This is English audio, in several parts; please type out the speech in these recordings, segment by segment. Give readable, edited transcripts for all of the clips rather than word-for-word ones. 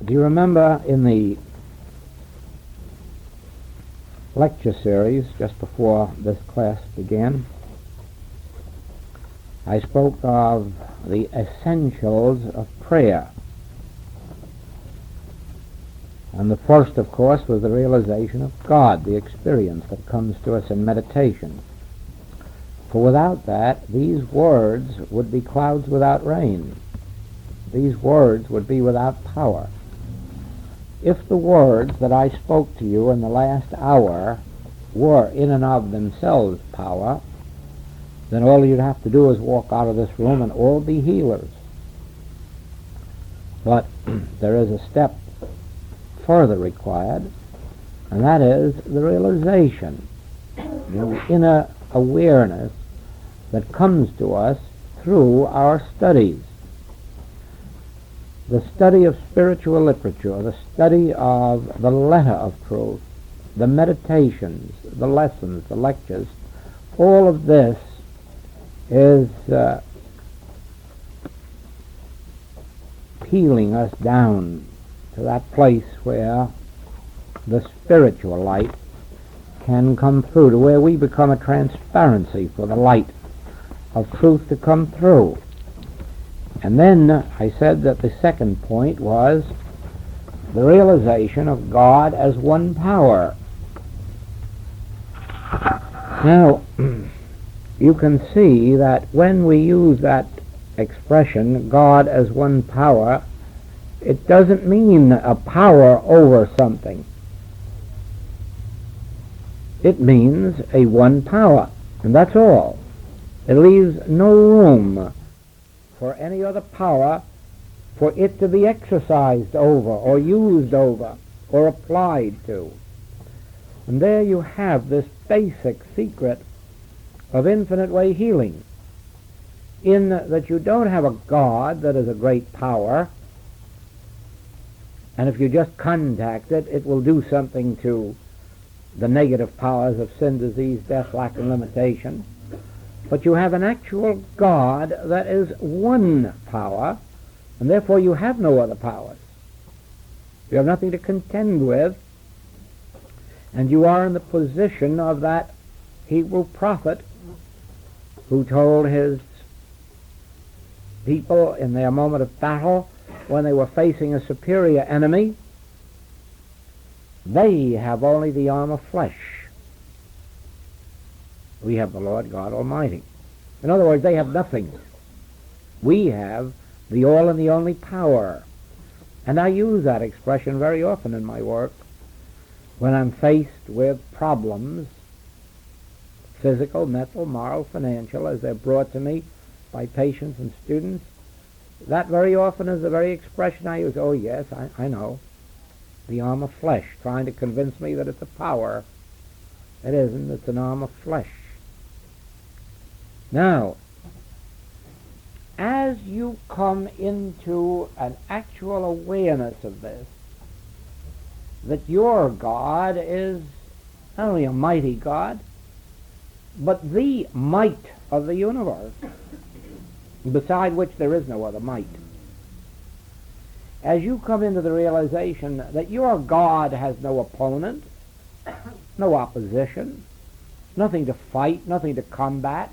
Do you remember in the lecture series just before this class began, I spoke of the essentials of prayer. And the first, of course, was the realization of God, the experience that comes to us in meditation. For without that, these words would be clouds without rain. These words would be without power. If the words that I spoke to you in the last hour were in and of themselves power, then all you'd have to do is walk out of this room and all be healers. But there is a step further required, and that is the realization, the inner awareness that comes to us through our studies. The study of spiritual literature, the study of the letter of truth, the meditations, the lessons, the lectures, all of this is peeling us down to that place where the spiritual light can come through, to where we become a transparency for the light of truth to come through. And then I said that the second point was the realization of God as one power. Now, you can see that when we use that expression, God as one power, it doesn't mean a power over something. It means a one power, and that's all. It leaves no room for any other power for it to be exercised over or used over or applied to. And there you have this basic secret of infinite way healing, in that you don't have a God that is a great power, and if you just contact it, it will do something to the negative powers of sin, disease, death, lack, and limitation. But you have an actual God that is one power, and therefore you have no other powers. You have nothing to contend with, and you are in the position of that Hebrew prophet who told his people in their moment of battle, when they were facing a superior enemy, they have only the arm of flesh. We have the Lord God Almighty. In other words, they have nothing. We have the all and the only power. And I use that expression very often in my work when I'm faced with problems, physical, mental, moral, financial, as they're brought to me by patients and students. That very often is the very expression I use. Oh yes, I know. The arm of flesh, trying to convince me that it's a power. It isn't. It's an arm of flesh. Now, as you come into an actual awareness of this, that your God is not only a mighty God, but the might of the universe, beside which there is no other might. As you come into the realization that your God has no opponent, no opposition, nothing to fight, nothing to combat,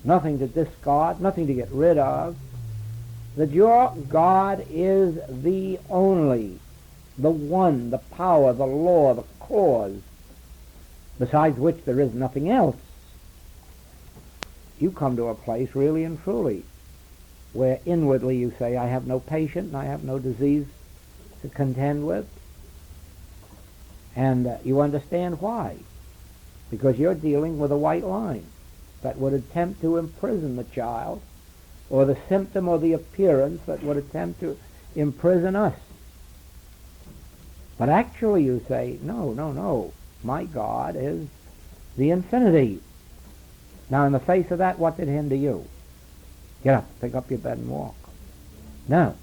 nothing to discard, nothing to get rid of, that your God is the only, the one, the power, the law, the cause, besides which there is nothing else, you come to a place really and truly where inwardly you say, I have no patient and I have no disease to contend with. And you understand why. Because you're dealing with a white line that would attempt to imprison the child, or the symptom or the appearance that would attempt to imprison us. But actually you say, no, my God is the infinity. Now in the face of that, what did hinder you? Get up, pick up your bed and walk. Now,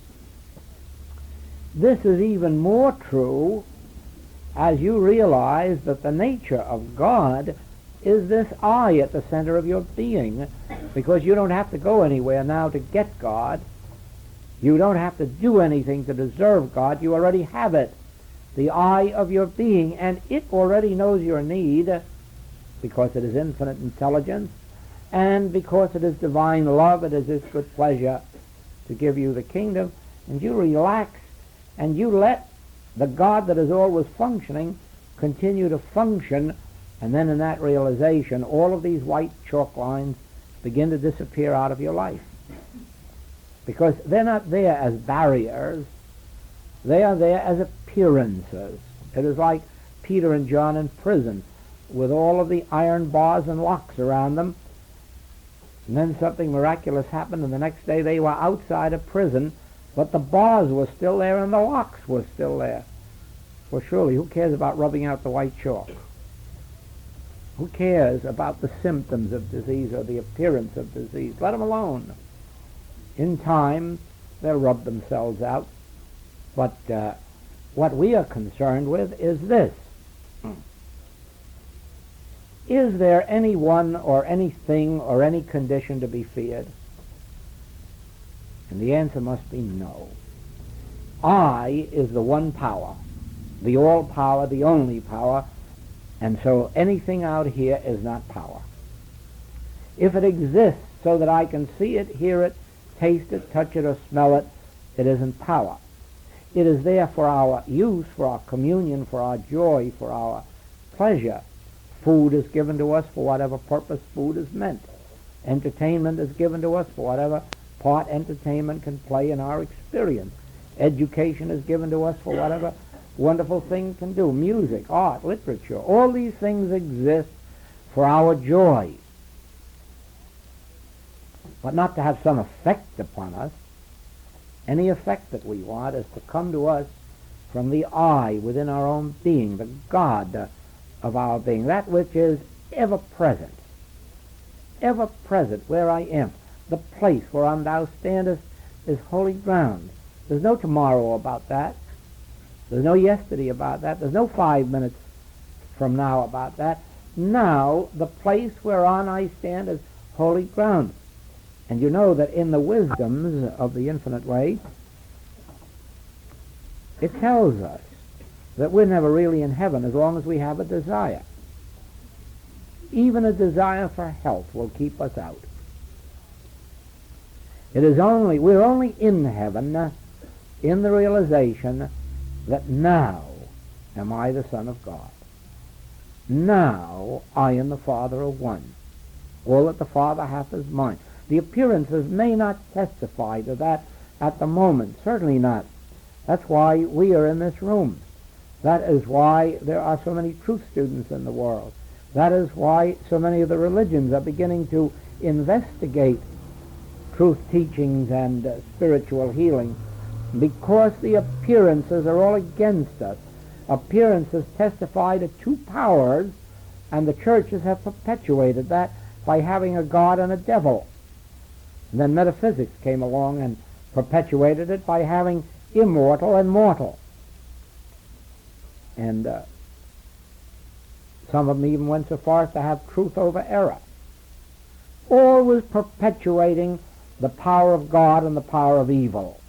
this is even more true as you realize that the nature of God is this I at the center of your being, because you don't have to go anywhere now to get God. You don't have to do anything to deserve God. You already have it. The eye of your being, and it already knows your need because it is infinite intelligence, and because it is divine love. It is His good pleasure to give you the kingdom, and you relax, and you let the God that is always functioning continue to function, and then in that realization, all of these white chalk lines begin to disappear out of your life. Because they're not there as barriers, they are there as appearances. It is like Peter and John in prison, with all of the iron bars and locks around them, and then something miraculous happened, and the next day they were outside of prison, but the bars were still there and the locks were still there. Well, surely, who cares about rubbing out the white chalk? Who cares about the symptoms of disease or the appearance of disease? Let them alone. In time, they'll rub themselves out. But what we are concerned with is this. Is there anyone or anything or any condition to be feared? And the answer must be no. I is the one power, the all power, the only power, and so anything out here is not power. If it exists so that I can see it, hear it, taste it, touch it, or smell it, it isn't power. It is there for our use, for our communion, for our joy, for our pleasure. Food is given to us for whatever purpose food is meant. Entertainment is given to us for whatever part entertainment can play in our experience. Education is given to us for whatever wonderful thing can do. Music, art, literature, all these things exist for our joy, but not to have some effect upon us. Any effect that we want is to come to us from the I within our own being, the God of our being, that which is ever present where I am. The place whereon thou standest is holy ground. There's no tomorrow about that. There's no yesterday about that. There's no 5 minutes from now about that. Now, the place whereon I stand is holy ground. And you know that in the wisdoms of the infinite way, it tells us that we're never really in heaven as long as we have a desire. Even a desire for health will keep us out. We're only in heaven in the realization that now am I the Son of God. Now I and the Father are one. All that the Father hath is mine. The appearances may not testify to that at the moment, certainly not. That's why we are in this room. That is why there are so many truth students in the world. That is why so many of the religions are beginning to investigate truth teachings and spiritual healing, because the appearances are all against us. Appearances testify to two powers, and the churches have perpetuated that by having a God and a devil. And then metaphysics came along and perpetuated it by having immortal and mortal. And some of them even went so far as to have truth over error. Always perpetuating the power of God and the power of evil.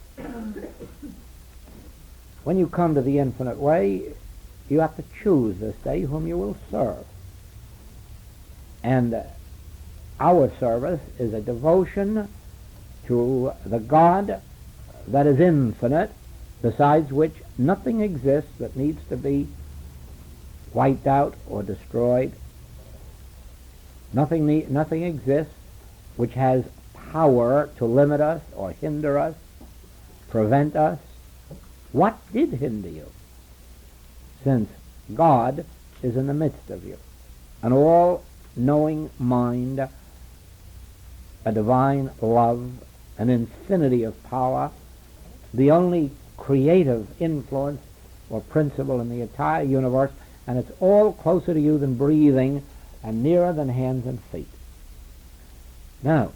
When you come to the infinite way, you have to choose this day whom you will serve. And our service is a devotion to the God that is infinite, besides which nothing exists that needs to be wiped out or destroyed. Nothing exists which has power to limit us or hinder us, prevent us. What did hinder you? Since God is in the midst of you, an all-knowing mind, a divine love, an infinity of power, the only creative influence or principle in the entire universe, and it's all closer to you than breathing and nearer than hands and feet. Now,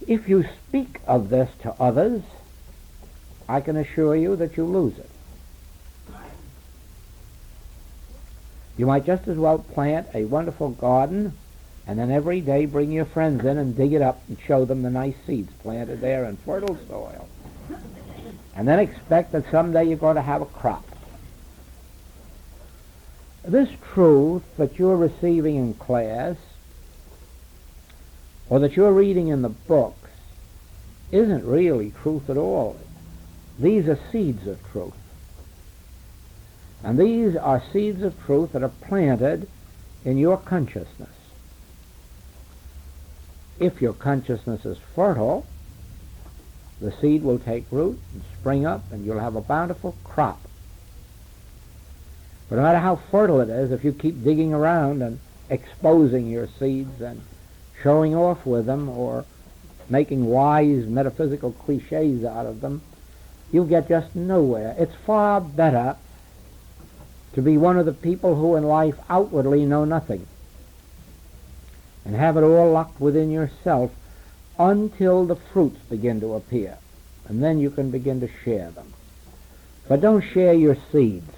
if you speak of this to others, I can assure you that you lose it. You might just as well plant a wonderful garden And then every day bring your friends in and dig it up and show them the nice seeds planted there in fertile soil. And then expect that someday you're going to have a crop. This truth that you're receiving in class, or that you're reading in the books, isn't really truth at all. These are seeds of truth. And these are seeds of truth that are planted in your consciousness. If your consciousness is fertile, the seed will take root and spring up, and you'll have a bountiful crop. But no matter how fertile it is, if you keep digging around and exposing your seeds and showing off with them or making wise metaphysical cliches out of them, you'll get just nowhere. It's far better to be one of the people who in life outwardly know nothing and have it all locked within yourself until the fruits begin to appear, and then you can begin to share them. But don't share your seeds,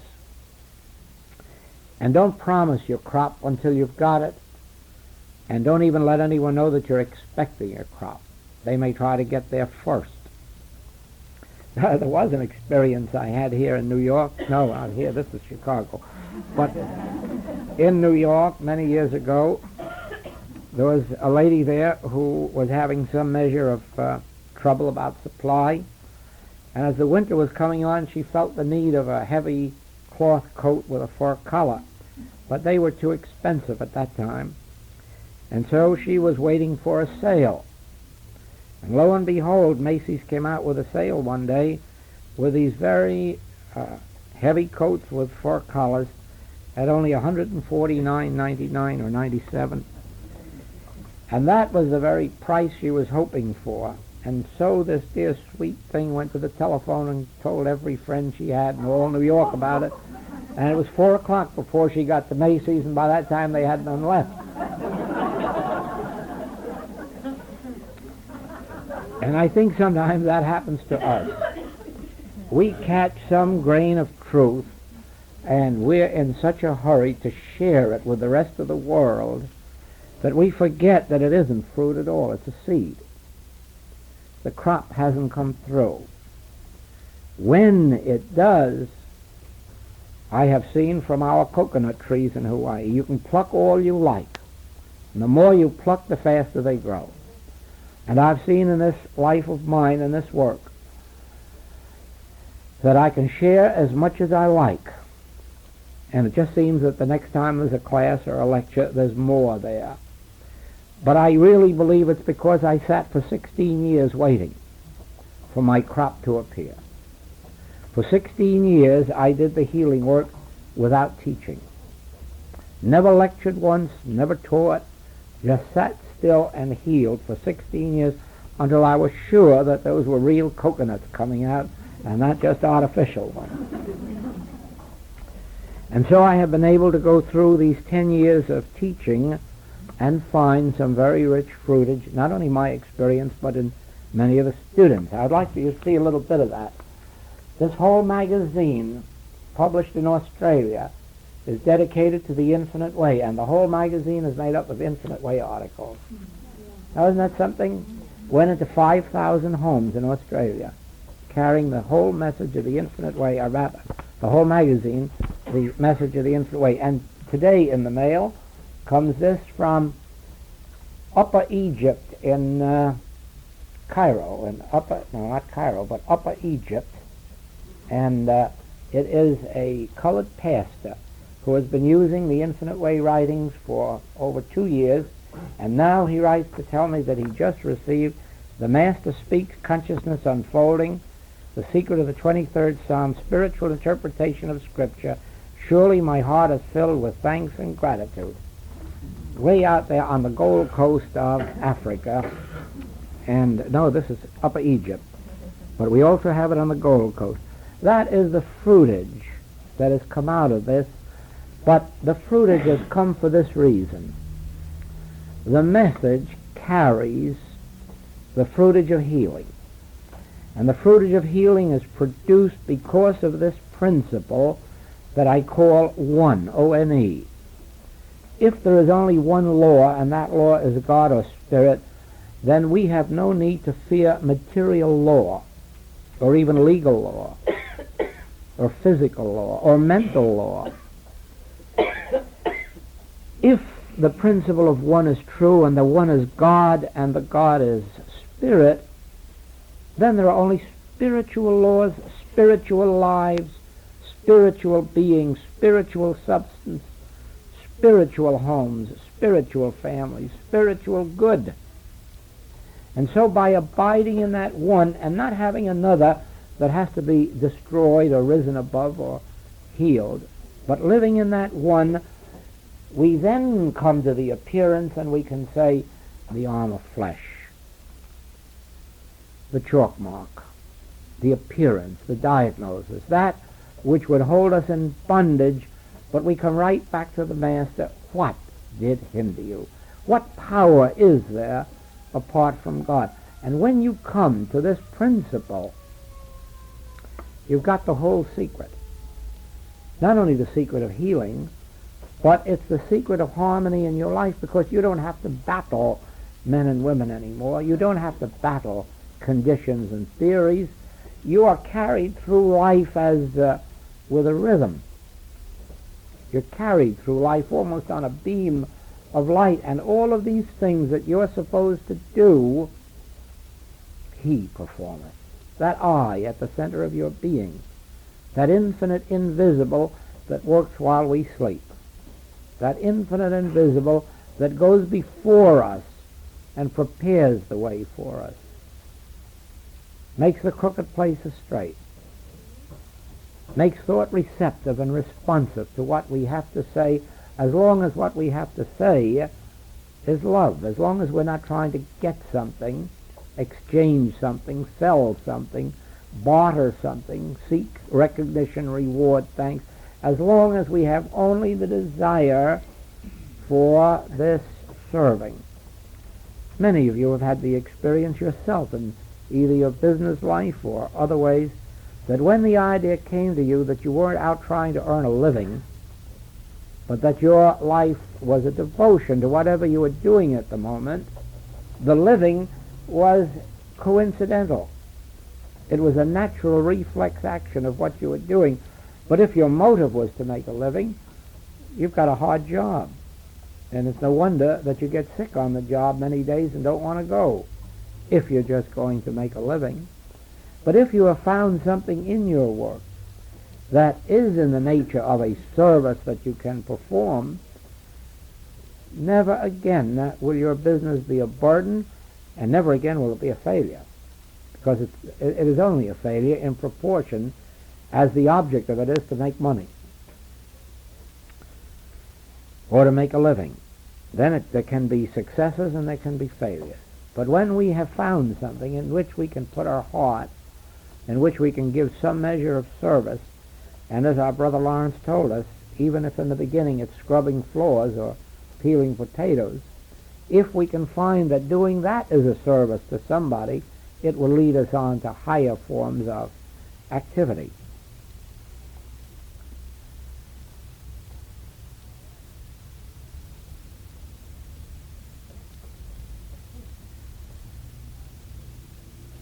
and don't promise your crop until you've got it, and don't even let anyone know that you're expecting a crop. They may try to get there first. There was an experience I had here in New York. No, out here, this is Chicago. But in New York, many years ago, there was a lady there who was having some measure of trouble about supply. And as the winter was coming on, she felt the need of a heavy cloth coat with a fur collar. But they were too expensive at that time. And so she was waiting for a sale. And lo and behold, Macy's came out with a sale one day with these very heavy coats with fur collars at only $149.99 or 97. And that was the very price she was hoping for. And so this dear sweet thing went to the telephone and told every friend she had in all New York about it. And it was 4 o'clock before she got to Macy's, and by that time they had none left. And I think sometimes that happens to us. We catch some grain of truth, and we're in such a hurry to share it with the rest of the world that we forget that it isn't fruit at all. It's a seed. The crop hasn't come through. When it does, I have seen from our coconut trees in Hawaii, you can pluck all you like. And the more you pluck, the faster they grow. And I've seen in this life of mine, in this work, that I can share as much as I like. And it just seems that the next time there's a class or a lecture, there's more there. But I really believe it's because I sat for 16 years waiting for my crop to appear. For 16 years, I did the healing work without teaching. Never lectured once, never taught, just sat still and healed for 16 years until I was sure that those were real coconuts coming out and not just artificial ones. And so I have been able to go through these 10 years of teaching and find some very rich fruitage, not only my experience, but in many of the students. I'd like for you to see a little bit of that. This whole magazine, published in Australia, is dedicated to the Infinite Way, and the whole magazine is made up of Infinite Way articles. Now, isn't that something? Went into 5,000 homes in Australia, carrying the whole message of the Infinite Way, or rather, the whole magazine, the message of the Infinite Way. And today in the mail comes this from Upper Egypt in Cairo, not Cairo, but Upper Egypt. And it is a colored pastor who has been using the Infinite Way writings for over 2 years, and now he writes to tell me that he just received the Master Speaks Consciousness Unfolding, the Secret of the 23rd Psalm, Spiritual Interpretation of Scripture. Surely my heart is filled with thanks and gratitude. Way out there on the Gold Coast of Africa, and no, this is Upper Egypt, but we also have it on the Gold Coast. That is the fruitage that has come out of this, but the fruitage has come for this reason. The message carries the fruitage of healing, and the fruitage of healing is produced because of this principle that I call one, O-N-E. If there is only one law, and that law is God or Spirit, then we have no need to fear material law, or even legal law, or physical law, or mental law. If the principle of one is true, and the one is God, and the God is Spirit, then there are only spiritual laws, spiritual lives, spiritual beings, spiritual substance, spiritual homes, spiritual families, spiritual good. And so by abiding in that one and not having another that has to be destroyed or risen above or healed, but living in that one, we then come to the appearance and we can say the arm of flesh, the chalk mark, the appearance, the diagnosis, that which would hold us in bondage, but we come right back to the Master. What did hinder you? What power is there apart from God? And when you come to this principle, you've got the whole secret. Not only the secret of healing, but it's the secret of harmony in your life, because you don't have to battle men and women anymore. You don't have to battle conditions and theories. You are carried through life as with a rhythm. You're carried through life almost on a beam of light, and all of these things that you're supposed to do, He performeth. That I at the center of your being, that infinite invisible that works while we sleep, that infinite invisible that goes before us and prepares the way for us, makes the crooked places straight, makes thought receptive and responsive to what we have to say, as long as what we have to say is love, as long as we're not trying to get something, exchange something, sell something, barter something, seek recognition, reward, thanks, as long as we have only the desire for this serving. Many of you have had the experience yourself in either your business life or other ways, that when the idea came to you that you weren't out trying to earn a living, but that your life was a devotion to whatever you were doing at the moment, the living was coincidental. It was a natural reflex action of what you were doing. But if your motive was to make a living, you've got a hard job. And it's no wonder that you get sick on the job many days and don't want to go, if you're just going to make a living. But if you have found something in your work that is in the nature of a service that you can perform, never again will your business be a burden, and never again will it be a failure, because it is only a failure in proportion as the object of it is to make money or to make a living. Then there can be successes and there can be failures. But when we have found something in which we can put our heart, in which we can give some measure of service, and as our brother Lawrence told us, even if in the beginning it's scrubbing floors or peeling potatoes, if we can find that doing that is a service to somebody, it will lead us on to higher forms of activity.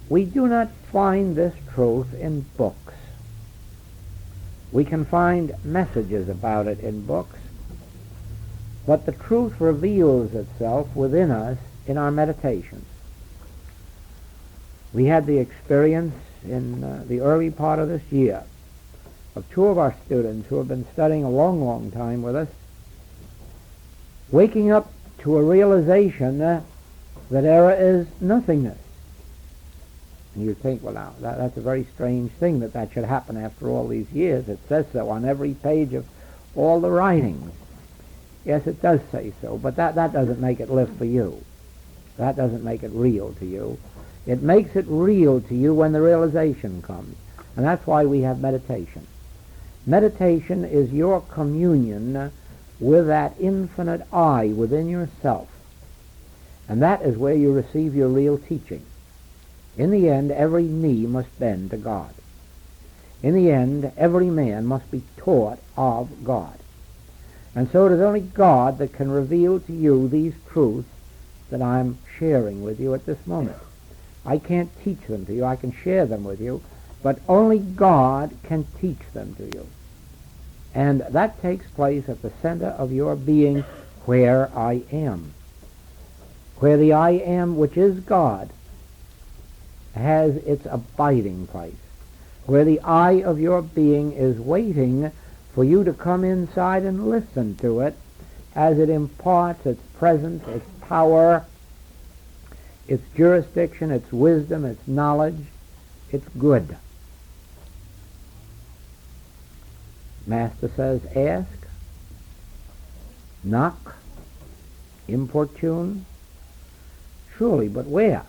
We do not find this truth in books. We can find messages about it in books, but the truth reveals itself within us in our meditations. We had the experience in the early part of this year of two of our students who have been studying a long, long time with us, waking up to a realization that error is nothingness. And you think, well, now, that's a very strange thing that should happen after all these years. It says so on every page of all the writings. Yes, it does say so, but that doesn't make it live for you. That doesn't make it real to you. It makes it real to you when the realization comes. And that's why we have meditation. Meditation is your communion with that infinite I within yourself. And that is where you receive your real teaching. In the end, every knee must bend to God. In the end, every man must be taught of God. And so it is only God that can reveal to you these truths that I'm sharing with you at this moment. I can't teach them to you. I can share them with you, but only God can teach them to you. And that takes place at the center of your being, where I am. Where the I am, which is God, has its abiding place. Where the I of your being is waiting for you to come inside and listen to it as it imparts its presence, its power, its jurisdiction, its wisdom, its knowledge, its good. Master says, ask, knock, importune. Surely, but where?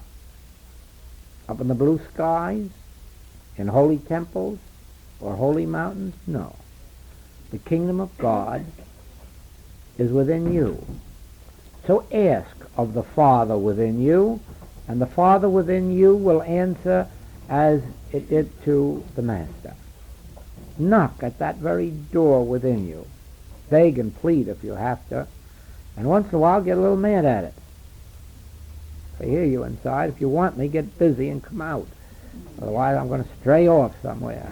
Up in the blue skies? In holy temples? Or holy mountains? No. The kingdom of God is within you. So ask of the Father within you, and the Father within you will answer as it did to the Master. Knock at that very door within you. Beg and plead if you have to, and once in a while get a little mad at it. If I hear you inside, if you want me, get busy and come out. Otherwise I'm going to stray off somewhere.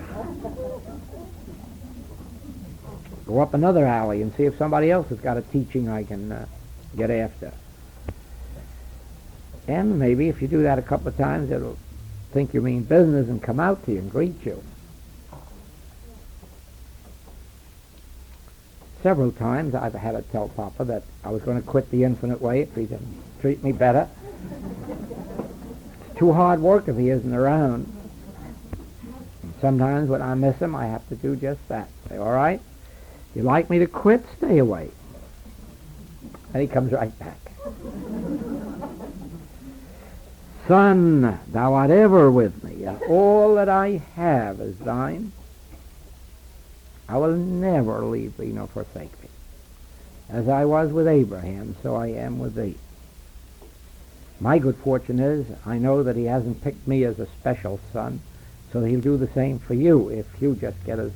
Go up another alley and see if somebody else has got a teaching I can get after. And maybe if you do that a couple of times, it'll think you mean business and come out to you and greet you. Several times I've had to tell Papa that I was going to quit the Infinite Way if he didn't treat me better. It's too hard work if he isn't around. And sometimes when I miss him, I have to do just that. Say, all right, you like me to quit? Stay away. And he comes right back. Son, thou art ever with me, and all that I have is thine. I will never leave thee nor forsake thee. As I was with Abraham, so I am with thee. My good fortune is, I know that he hasn't picked me as a special son, so he'll do the same for you if you just get as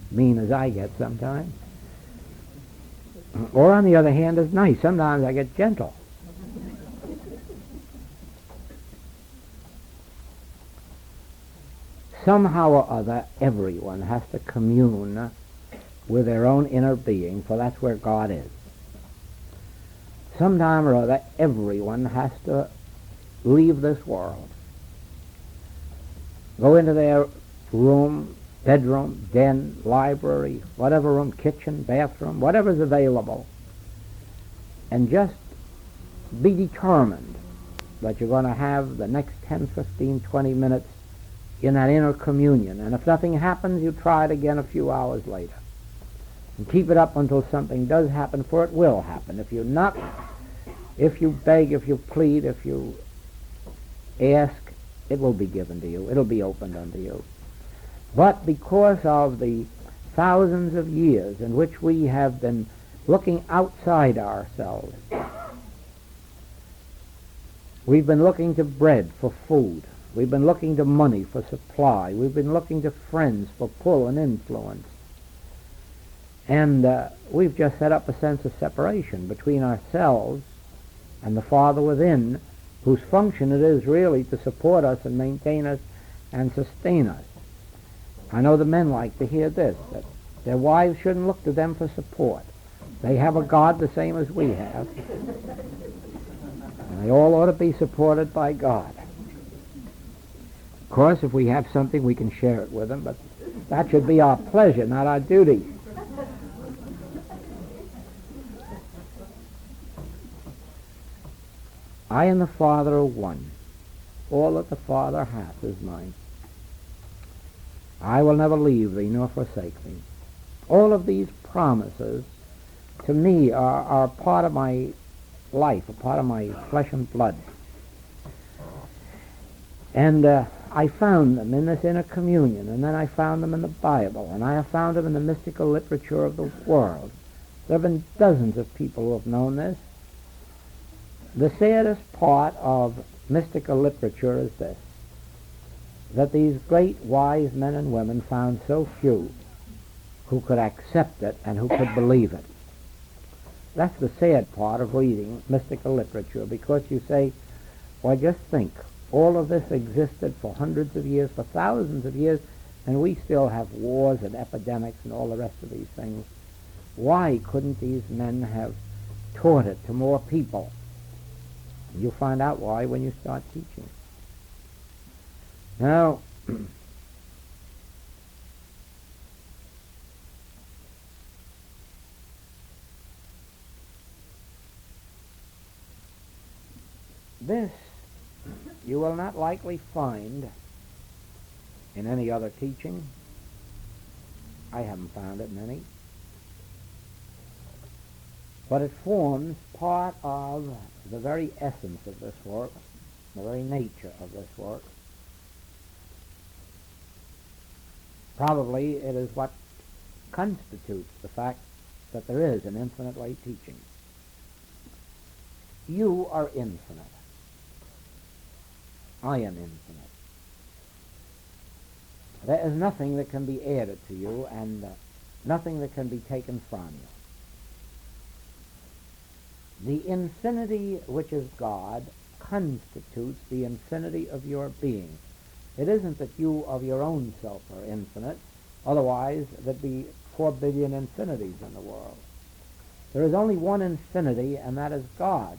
mean as I get sometimes. Or on the other hand, it's nice. Sometimes I get gentle. Somehow or other, everyone has to commune with their own inner being, for that's where God is. Sometime or other, everyone has to leave this world. Go into their room, bedroom, den, library, whatever room, kitchen, bathroom, whatever's available, and just be determined that you're going to have the next 10, 15, 20 minutes in that inner communion. And if nothing happens, you try it again a few hours later. And keep it up until something does happen, for it will happen. If you knock, if you beg, if you plead, if you ask, it will be given to you. It'll be opened unto you. But because of the thousands of years in which we have been looking outside ourselves, we've been looking to bread for food. We've been looking to money for supply. We've been looking to friends for pull and influence. And we've just set up a sense of separation between ourselves and the Father within, whose function it is really to support us and maintain us and sustain us. I know the men like to hear this, that their wives shouldn't look to them for support. They have a God the same as we have. And they all ought to be supported by God. Of course, if we have something, we can share it with them, but that should be our pleasure, not our duty. I and the Father are one. All that the Father hath is mine. I will never leave thee nor forsake thee. All of these promises, to me, are part of my life, a part of my flesh and blood. And I found them in this inner communion, and then I found them in the Bible, and I have found them in the mystical literature of the world. There have been dozens of people who have known this. The saddest part of mystical literature is this, that these great wise men and women found so few who could accept it and who could believe it. That's the sad part of reading mystical literature, because you say, well, just think, all of this existed for hundreds of years, for thousands of years, and we still have wars and epidemics and all the rest of these things. Why couldn't these men have taught it to more people? You'll find out why when you start teaching. Now, this you will not likely find in any other teaching. I haven't found it in any. But it forms part of the very essence of this work, the very nature of this work. Probably it is what constitutes the fact that there is an infinite way teaching. You are infinite. I am infinite. There is nothing that can be added to you, and nothing that can be taken from you. The infinity which is God constitutes the infinity of your being. It isn't that you of your own self are infinite, otherwise there'd be 4 billion infinities in the world. There is only one infinity, and that is God.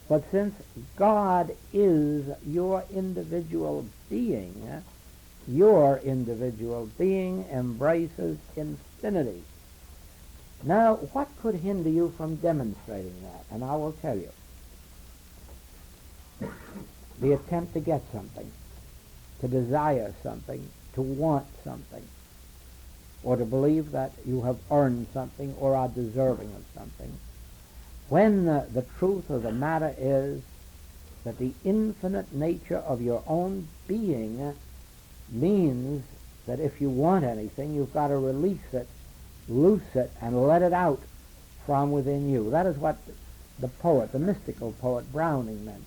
But since God is your individual being, your individual being embraces infinity. Now, what could hinder you from demonstrating that? And I will tell you. The attempt to get something, to desire something, to want something, or to believe that you have earned something or are deserving of something. When the truth of the matter is that the infinite nature of your own being means that if you want anything, you've got to release it, loose it, and let it out from within you. That is what the poet, the mystical poet Browning meant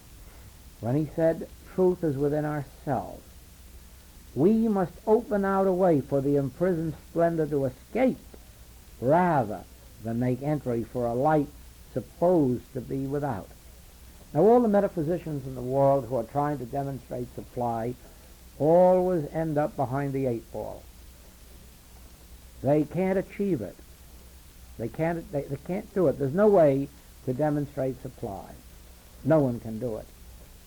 when he said, truth is within ourselves. We must open out a way for the imprisoned splendor to escape rather than make entry for a light supposed to be without. Now, all the metaphysicians in the world who are trying to demonstrate supply always end up behind the 8 ball. They can't achieve it. They can't do it. There's no way to demonstrate supply. No one can do it.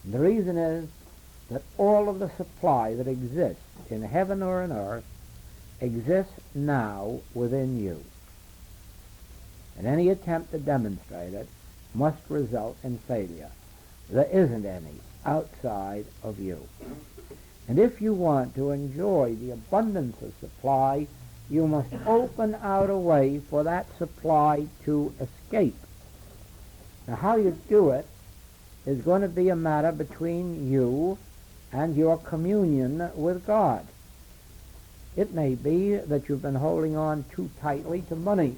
And the reason is that all of the supply that exists in heaven or in earth exists now within you. And any attempt to demonstrate it must result in failure. There isn't any outside of you. And if you want to enjoy the abundance of supply, you must open out a way for that supply to escape. Now, how you do it is going to be a matter between you and your communion with God. It may be that you've been holding on too tightly to money,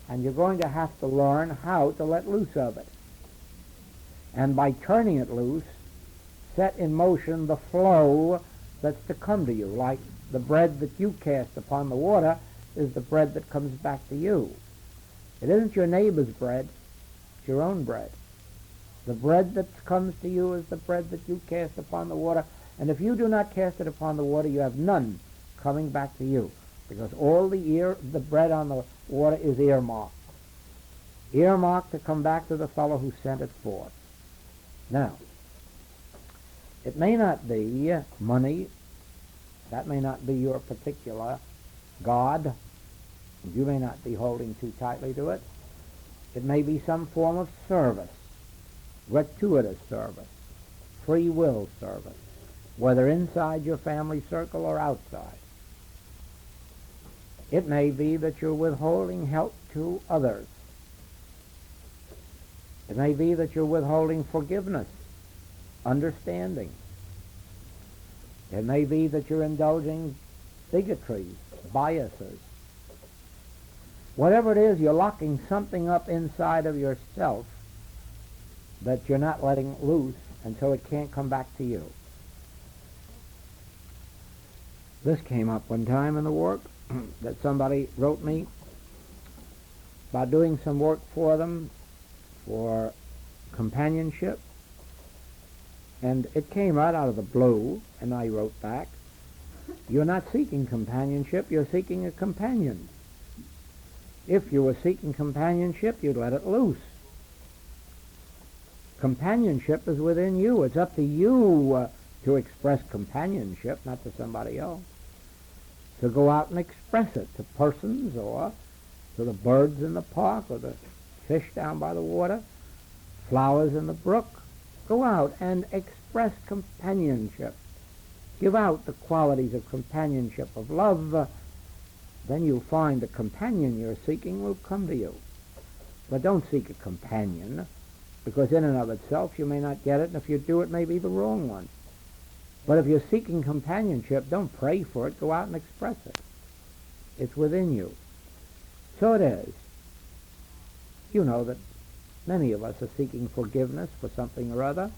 and you're going to have to learn how to let loose of it. And by turning it loose, set in motion the flow that's to come to you. Like the bread that you cast upon the water is the bread that comes back to you. It isn't your neighbor's bread, it's your own bread. The bread that comes to you is the bread that you cast upon the water, and if you do not cast it upon the water, you have none coming back to you, because all the bread on the water is earmarked to come back to the fellow who sent it forth. Now, it may not be money. That may not be your particular God. You may not be holding too tightly to it. It may be some form of service, gratuitous service, free will service, whether inside your family circle or outside. It may be that you're withholding help to others. It may be that you're withholding forgiveness, understanding. It may be that you're indulging bigotry, biases. Whatever it is, you're locking something up inside of yourself that you're not letting loose, and so it can't come back to you. This came up one time in the work that somebody wrote me about doing some work for them, for companionship, and it came right out of the blue, and I wrote back, you're not seeking companionship, you're seeking a companion. If you were seeking companionship, you'd let it loose. Companionship is within you. It's up to you to express companionship, not to somebody else. To go out and express it to persons or to the birds in the park or the fish down by the water, flowers in the brook. Go out and express companionship. Give out the qualities of companionship, of love. Then you'll find the companion you're seeking will come to you. But don't seek a companion, because in and of itself you may not get it, and if you do, it may be the wrong one. But if you're seeking companionship, don't pray for it. Go out and express it. It's within you. So it is. You know that many of us are seeking forgiveness for something or other,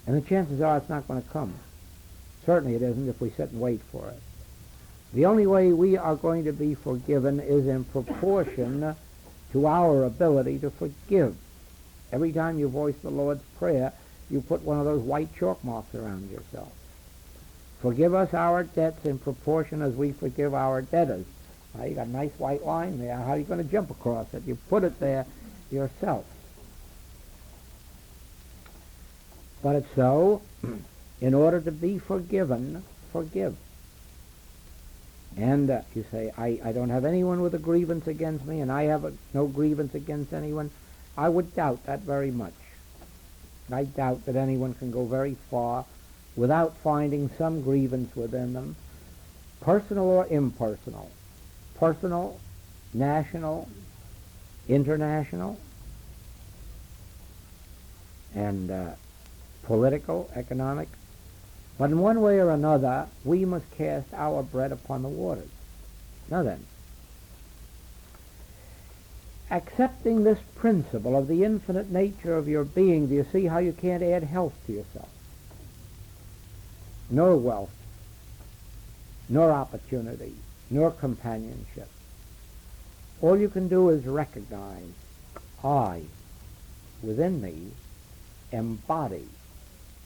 and the chances are it's not going to come. Certainly it isn't if we sit and wait for it. The only way we are going to be forgiven is in proportion to our ability to forgive. Every time you voice the Lord's Prayer, you put one of those white chalk marks around yourself. Forgive us our debts in proportion as we forgive our debtors. Now, you got a nice white line there. How are you going to jump across it? You put it there yourself. But it's so, in order to be forgiven, forgive. And you say, I don't have anyone with a grievance against me, and I have no grievance against anyone. I would doubt that very much. I doubt that anyone can go very far without finding some grievance within them, personal or impersonal, personal, national, international, and political, economic. But in one way or another, we must cast our bread upon the waters. Now then, accepting this principle of the infinite nature of your being, do you see how you can't add health to yourself? Nor wealth, nor opportunity, nor companionship. All you can do is recognize, I, within me, embody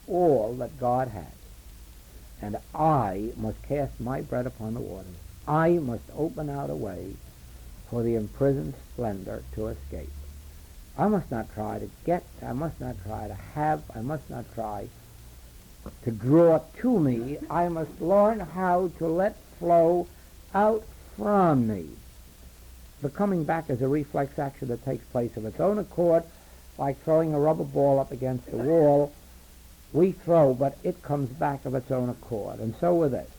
all that God has. And I must cast my bread upon the waters. I must open out a way for the imprisoned splendor to escape. I must not try to get, I must not try to have, I must not try to draw to me. I must learn how to let flow out from me. The coming back is a reflex action that takes place of its own accord, like throwing a rubber ball up against the wall. We throw, but it comes back of its own accord. And so with this.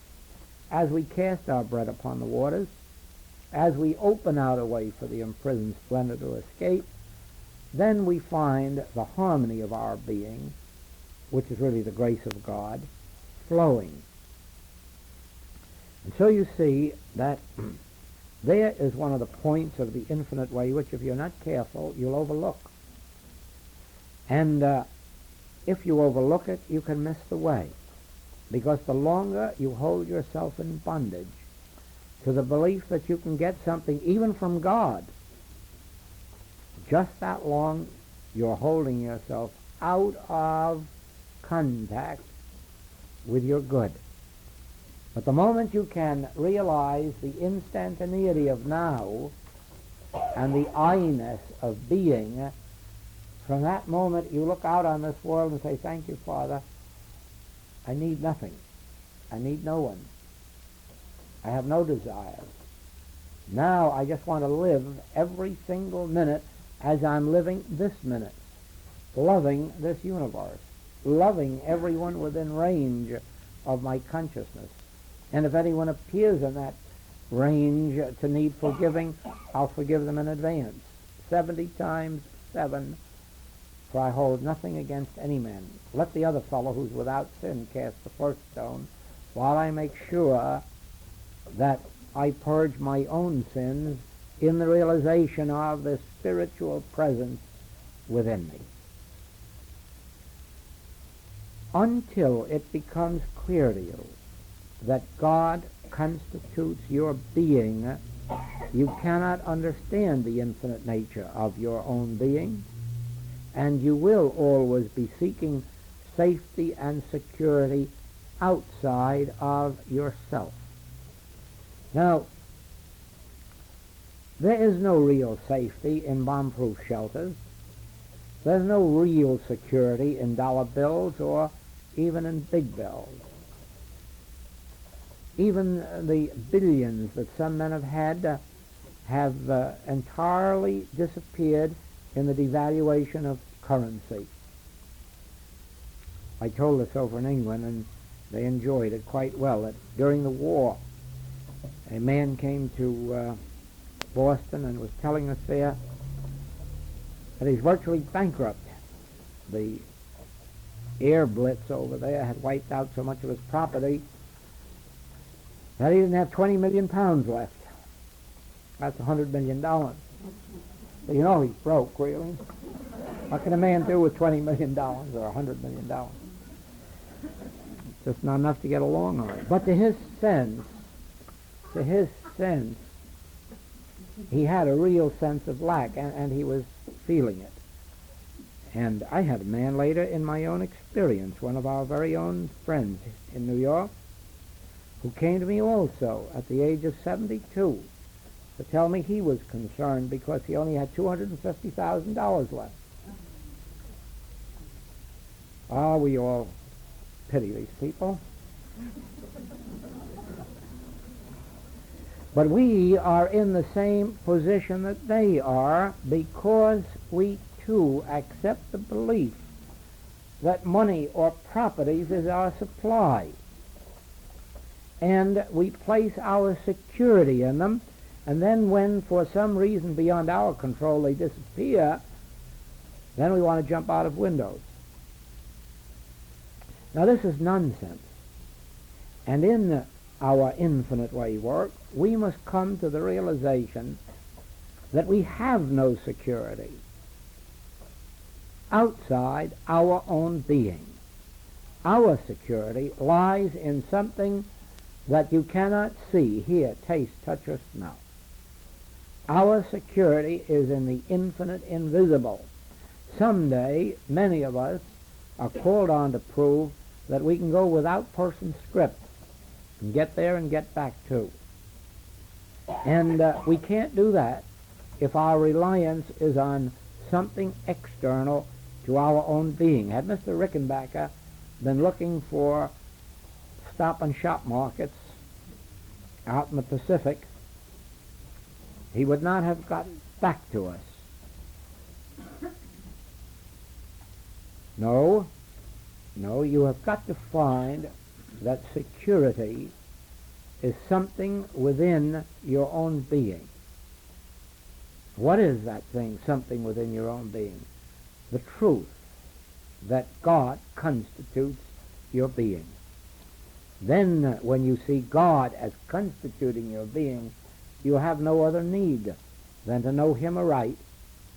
As we cast our bread upon the waters, as we open out a way for the imprisoned splendor to escape, then we find the harmony of our being, which is really the grace of God, flowing. And so you see that there is one of the points of the infinite way which, if you're not careful, you'll overlook. And if you overlook it, you can miss the way. Because the longer you hold yourself in bondage to the belief that you can get something even from God, just that long you're holding yourself out of contact with your good. But the moment you can realize the instantaneity of now and the I-ness of being, from that moment you look out on this world and say, thank you, Father. I need nothing. I need no one. I have no desires. Now I just want to live every single minute as I'm living this minute, loving this universe, loving everyone within range of my consciousness. And if anyone appears in that range to need forgiving, I'll forgive them in advance. 70 times 7, for I hold nothing against any man. Let the other fellow who's without sin cast the first stone, while I make sure that I purge my own sins in the realization of the spiritual presence within me. Until it becomes clear to you that God constitutes your being You cannot understand the infinite nature of your own being, and you will always be seeking safety and security outside of yourself. Now, there is no real safety in bomb-proof shelters. There's no real security in dollar bills or even in big bills. Even the billions that some men have had have entirely disappeared in the devaluation of currency. I told this over in England, and they enjoyed it quite well, that during the war, a man came to Boston and was telling us there that he's virtually bankrupt. The air blitz over there had wiped out so much of his property that he didn't have 20 million pounds left. That's $100 million. So you know he's broke, really. What can a man do with $20 million or $100 million? It's just not enough to get along on it. But to his sense, he had a real sense of lack, and he was feeling it. And I had a man later in my own experience, one of our very own friends in New York, who came to me also at the age of 72 to tell me he was concerned because he only had $250,000 left. We all pity these people. But we are in the same position that they are because we too accept the belief that money or properties is our supply. And we place our security in them, and then when for some reason beyond our control they disappear, then we want to jump out of windows. Now this is nonsense. And in our infinite way work, we must come to the realization that we have no security outside our own being. Our security lies in something that you cannot see, hear, taste, touch, or smell. Our security is in the infinite invisible. Someday, many of us are called on to prove that we can go without person script and get there and get back too. And we can't do that if our reliance is on something external to our own being. Had Mr. Rickenbacker been looking for stop and shop markets out in the Pacific, he would not have gotten back to us. No, you have got to find that security is something within your own being. What is that thing, something within your own being? The truth that God constitutes your being. Then when you see God as constituting your being, you have no other need than to know Him aright.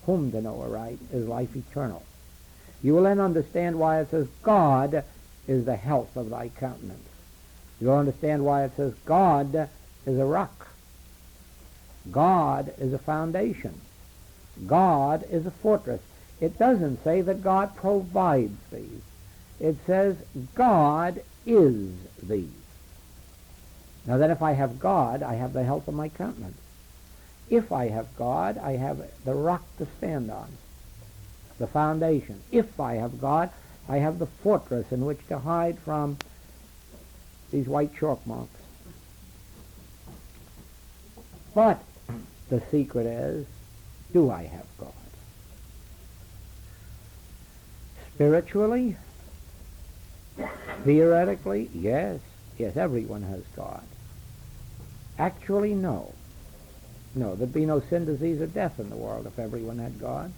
Whom to know aright is life eternal. You will then understand why it says God is the health of thy countenance. You'll understand why it says God is a rock. God is a foundation. God is a fortress. It doesn't say that God provides these. It says God is these. Now then, if I have God, I have the health of my countenance. If I have God, I have the rock to stand on, the foundation. If I have God, I have the fortress in which to hide from these white chalk marks. But the secret is, do I have God? Spiritually, theoretically, yes, everyone has God. Actually, no. No, there'd be no sin, disease, or death in the world if everyone had God.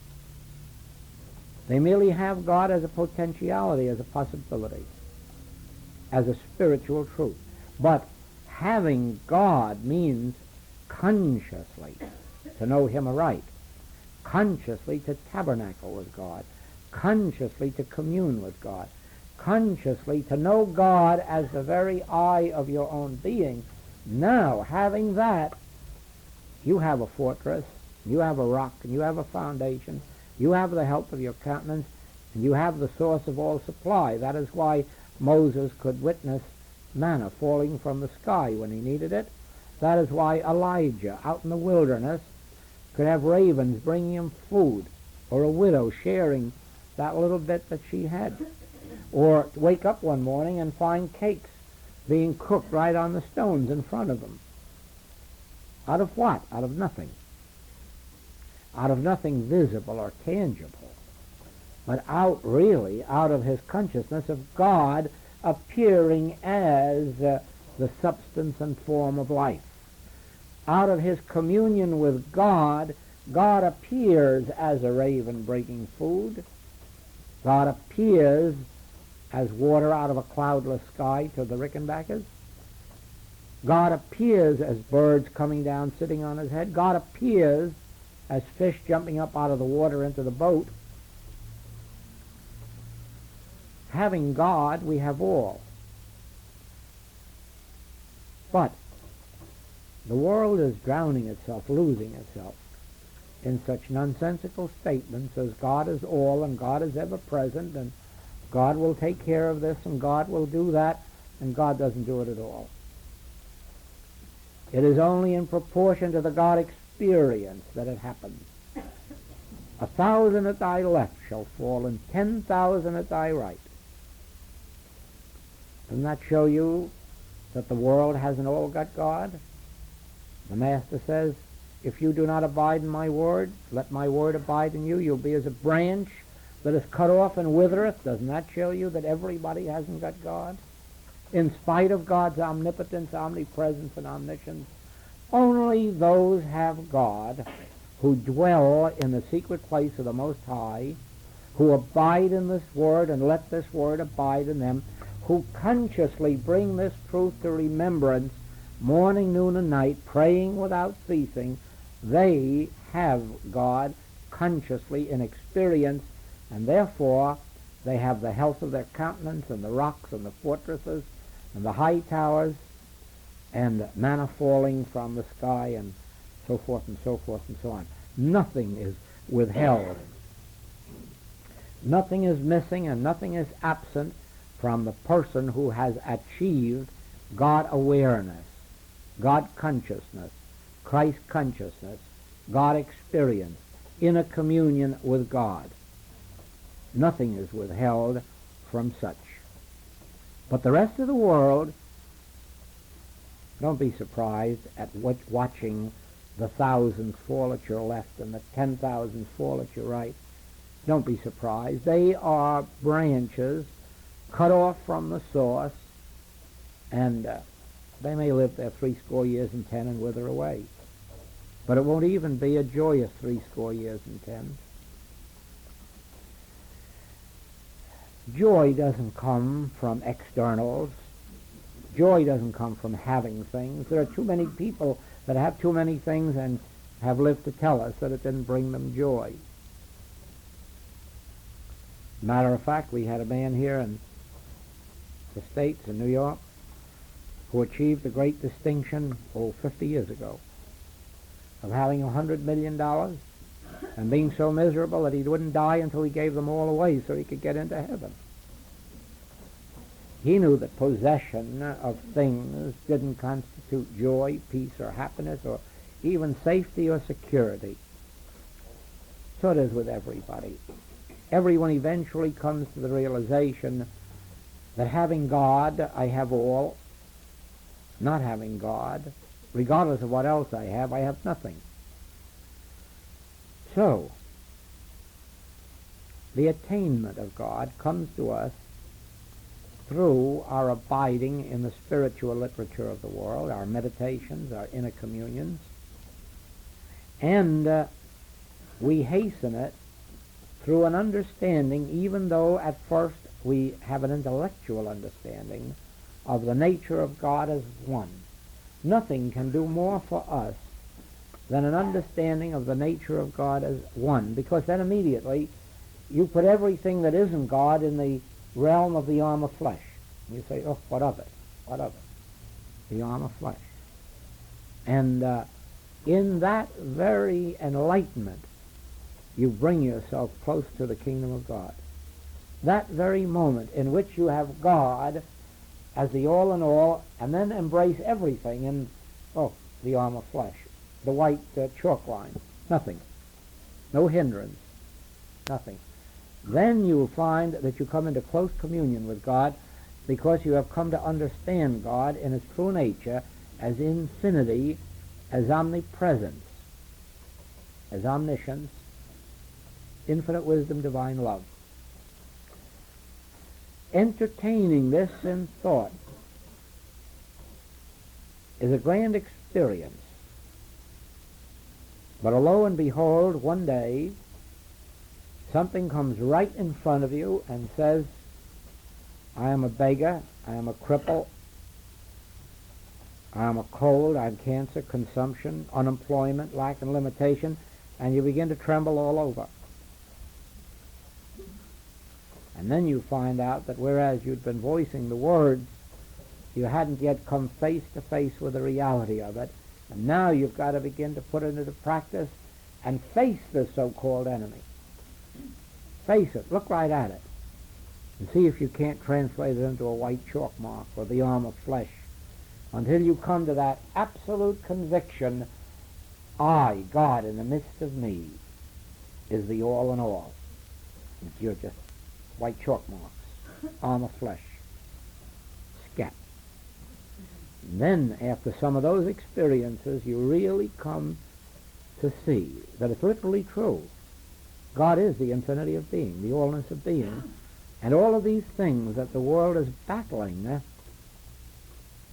They merely have God as a potentiality, as a possibility, as a spiritual truth. But having God means consciously to know Him aright, consciously to tabernacle with God, consciously to commune with God, consciously to know God as the very eye of your own being. Now, having that, You have a fortress, you have a rock, and you have a foundation. You have the help of your countenance, and you have the source of all supply. That is why Moses could witness manna falling from the sky when he needed it. That is why Elijah, out in the wilderness, could have ravens bringing him food, or a widow sharing that little bit that she had. Or wake up one morning and find cakes being cooked right on the stones in front of them. Out of what? Out of nothing. Out of nothing visible or tangible, but out of his consciousness of God appearing as the substance and form of life. Out of his communion with God, God appears as a raven bringing food. God appears as water out of a cloudless sky to the Rickenbackers. God appears as birds coming down sitting on his head. God appears as fish jumping up out of the water into the boat. Having God, we have all. But the world is drowning itself, losing itself, in such nonsensical statements as God is all and God is ever present and God will take care of this and God will do that, and God doesn't do it at all. It is only in proportion to the God experience that it happens. 1,000 at thy left shall fall, and 10,000 at thy right. Doesn't that show you that the world hasn't all got God? The Master says, if you do not abide in my word, let my word abide in you. You'll be as a branch that is cut off and withereth. Doesn't that show you that everybody hasn't got God? In spite of God's omnipotence, omnipresence, and omniscience, only those have God who dwell in the secret place of the Most High, who abide in this word and let this word abide in them, who consciously bring this truth to remembrance morning, noon, and night, praying without ceasing. They have God consciously in experience, and therefore they have the health of their countenance and the rocks and the fortresses and the high towers and manna falling from the sky and so forth and so forth and so on. Nothing is withheld. Nothing is missing and nothing is absent from the person who has achieved God awareness, God consciousness, Christ consciousness, God experience, inner communion with God. Nothing is withheld from such. But the rest of the world, don't be surprised at watching the thousands fall at your left and the 10,000 fall at your right. Don't be surprised. They are branches cut off from the source, and they may live there 80 years and 10 and wither away. But it won't even be a joyous 80 years and 10. Joy doesn't come from externals. Joy doesn't come from having things. There are too many people that have too many things and have lived to tell us that it didn't bring them joy. Matter of fact, we had a man here in the States, in New York, who achieved the great distinction, 50 years ago, of having $100 million and being so miserable that he wouldn't die until he gave them all away so he could get into heaven. He knew that possession of things didn't constitute joy, peace, or happiness, or even safety or security. So it is with everybody. Everyone eventually comes to the realization that having God, I have all. Not having God, regardless of what else I have nothing. So, the attainment of God comes to us through our abiding in the spiritual literature of the world, our meditations, our inner communions, and we hasten it through an understanding, even though at first we have an intellectual understanding of the nature of God as one. Nothing can do more for us than an understanding of the nature of God as one, because then immediately you put everything that isn't God in the realm of the arm of flesh. You say, oh, what of it? What of it? The arm of flesh. And In that very enlightenment, you bring yourself close to the kingdom of God. That very moment in which you have God as the all in all, and then embrace everything in, the arm of flesh, the white chalk line, nothing, no hindrance, nothing. Then you will find that you come into close communion with God, because you have come to understand God in His true nature as infinity, as omnipresence, as omniscience, infinite wisdom, divine love. Entertaining this in thought is a grand experience. But lo and behold, one day, something comes right in front of you and says, I am a beggar, I am a cripple, I am a cold, I have cancer, consumption, unemployment, lack and limitation, and you begin to tremble all over. And then you find out that whereas you'd been voicing the words, you hadn't yet come face to face with the reality of it. And now you've got to begin to put it into practice and face this so-called enemy. Face it. Look right at it. And see if you can't translate it into a white chalk mark or the arm of flesh, until you come to that absolute conviction, I, God, in the midst of me, is the all in all. And you're just white chalk marks, arm of flesh, scat. And then, after some of those experiences, you really come to see that it's literally true. God is the infinity of being, the allness of being, and all of these things that the world is battling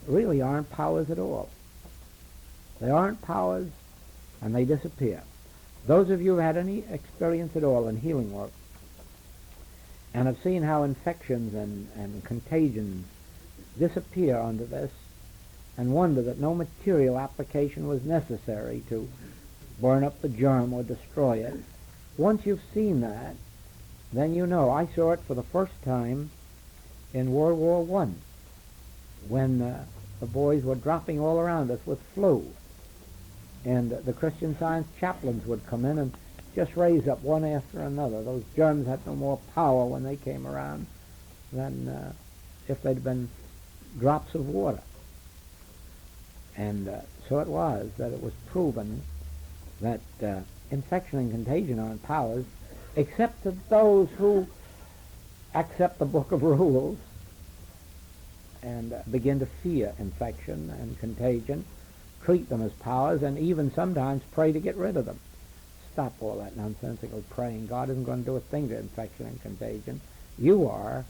really aren't powers at all. They aren't powers, and they disappear. Those of you who had any experience at all in healing work, and have seen how infections and contagions disappear under this, and wonder that no material application was necessary to burn up the germ or destroy it. Once you've seen that, then you know. I saw it for the first time in World War I, when the boys were dropping all around us with flu, and the Christian Science chaplains would come in and just raise up one after another. Those germs had no more power when they came around than if they'd been drops of water. And so it was that it was proven that infection and contagion aren't powers, except to those who accept the book of rules and begin to fear infection and contagion, treat them as powers, and even sometimes pray to get rid of them. Stop all that nonsensical praying. God isn't going to do a thing to infection and contagion. You are,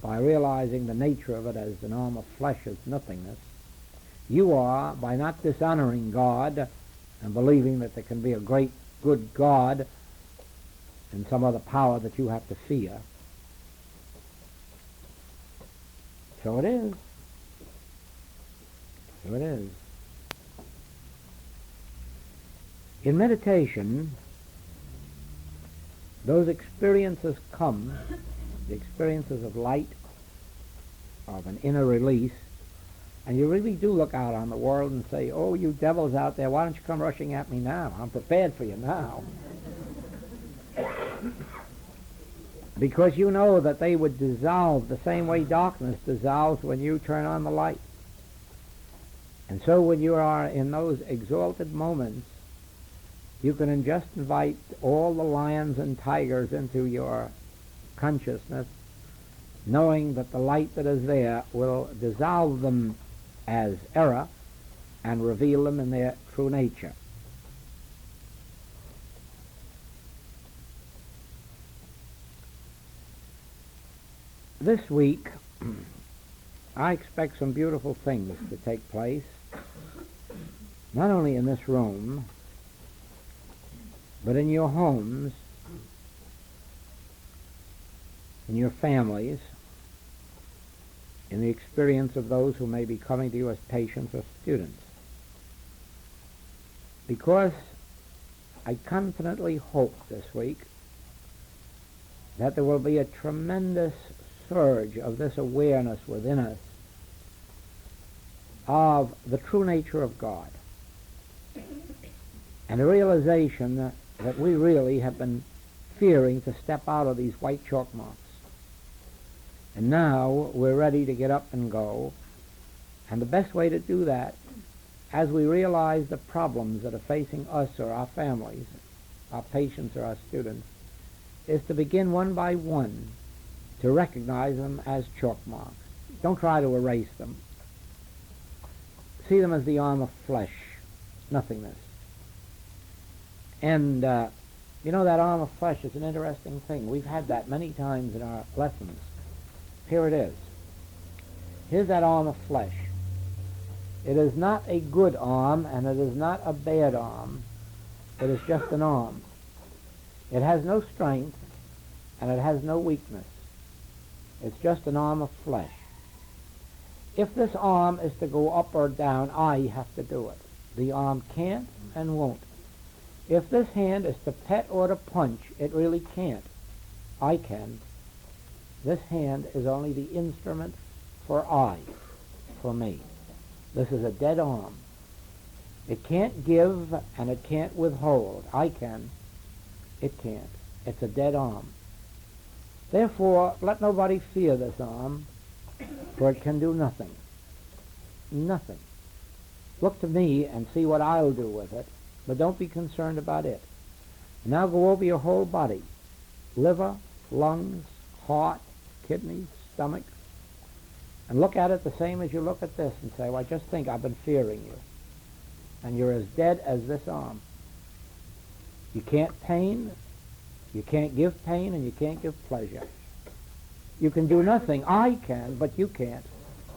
by realizing the nature of it as an arm of flesh, as nothingness. You are, by not dishonoring God and believing that there can be a great, good God and some other power that you have to fear. So it is. So it is. In meditation, those experiences come, the experiences of light, of an inner release, and you really do look out on the world and say, oh, you devils out there, why don't you come rushing at me now? I'm prepared for you now. Because you know that they would dissolve the same way darkness dissolves when you turn on the light. And so when you are in those exalted moments, you can just invite all the lions and tigers into your consciousness, knowing that the light that is there will dissolve them as error and reveal them in their true nature. This week, I expect some beautiful things to take place, not only in this room, but in your homes, in your families, in the experience of those who may be coming to you as patients or students. Because I confidently hope this week that there will be a tremendous surge of this awareness within us of the true nature of God. and the realization that we really have been fearing to step out of these white chalk marks. And now we're ready to get up and go. And the best way to do that, as we realize the problems that are facing us or our families, our patients or our students, is to begin one by one to recognize them as chalk marks. Don't try to erase them. See them as the arm of flesh, nothingness. And that arm of flesh is an interesting thing. We've had that many times in our lessons. Here it is. Here's that arm of flesh. It is not a good arm, and it is not a bad arm. It is just an arm. It has no strength, and it has no weakness. It's just an arm of flesh. If this arm is to go up or down, I have to do it. The arm can't and won't. If this hand is to pet or to punch, it really can't. I can. This hand is only the instrument for for me. This is a dead arm. It can't give and it can't withhold. I can. It can't. It's a dead arm. Therefore, let nobody fear this arm, for it can do nothing. Nothing. Look to me and see what I'll do with it, but don't be concerned about it. Now go over your whole body. Liver, lungs, heart, kidneys, stomach, and look at it the same as you look at this and say, well, just think I've been fearing you. And you're as dead as this arm. You can't pain, you can't give pain, and you can't give pleasure. You can do nothing. I can, but you can't.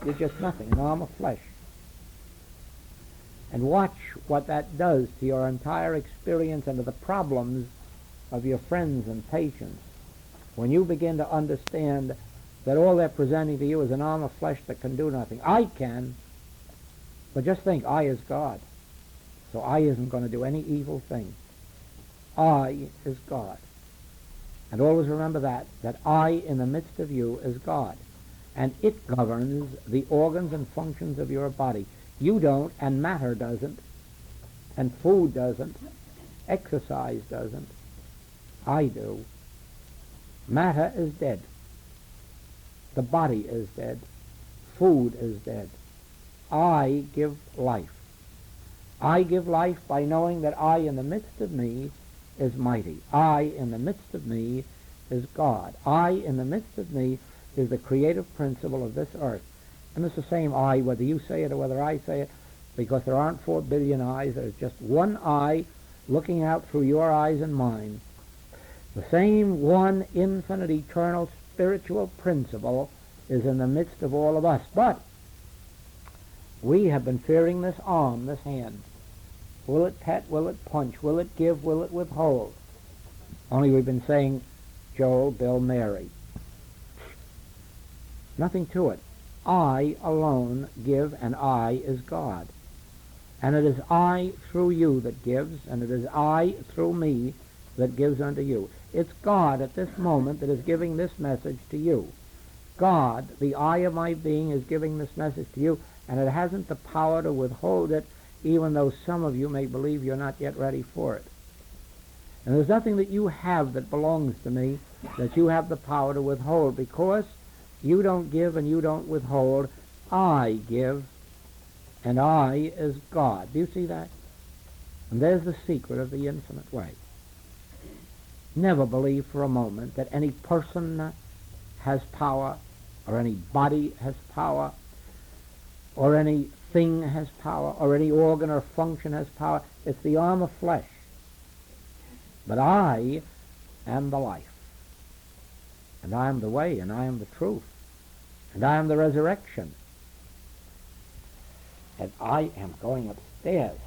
You're just nothing, an arm of flesh. And watch what that does to your entire experience and to the problems of your friends and patients when you begin to understand that all they're presenting to you is an arm of flesh that can do nothing. I can, but just think, I is God. So I isn't going to do any evil thing. I is God. And always remember that I in the midst of you is God. And it governs the organs and functions of your body. You don't, and matter doesn't, and food doesn't, exercise doesn't. I do. Matter is dead. The body is dead. Food is dead. I give life. I give life by knowing that I in the midst of me is mighty. I in the midst of me is God. I in the midst of me is the creative principle of this earth. And it's the same I, whether you say it or whether I say it, because there aren't 4 billion eyes. There's just one I looking out through your eyes and mine. The same one infinite, eternal, spiritual principle is in the midst of all of us. But we have been fearing this arm, this hand. Will it pet? Will it punch? Will it give? Will it withhold? Only we've been saying Joel, Bill, Mary. Nothing to it. I alone give, and I is God. And it is I through you that gives, and it is I through me that gives unto you. It's God at this moment that is giving this message to you. God, the I of my being, is giving this message to you, and it hasn't the power to withhold it, even though some of you may believe you're not yet ready for it. And there's nothing that you have that belongs to me that you have the power to withhold, because you don't give and you don't withhold. I give, and I is God. Do you see that? And there's the secret of the infinite way. Never believe for a moment that any person has power, or any body has power, or any thing has power, or any organ or function has power. It's the arm of flesh. But I am the life. And I am the way, and I am the truth. And I am the resurrection. And I am going upstairs.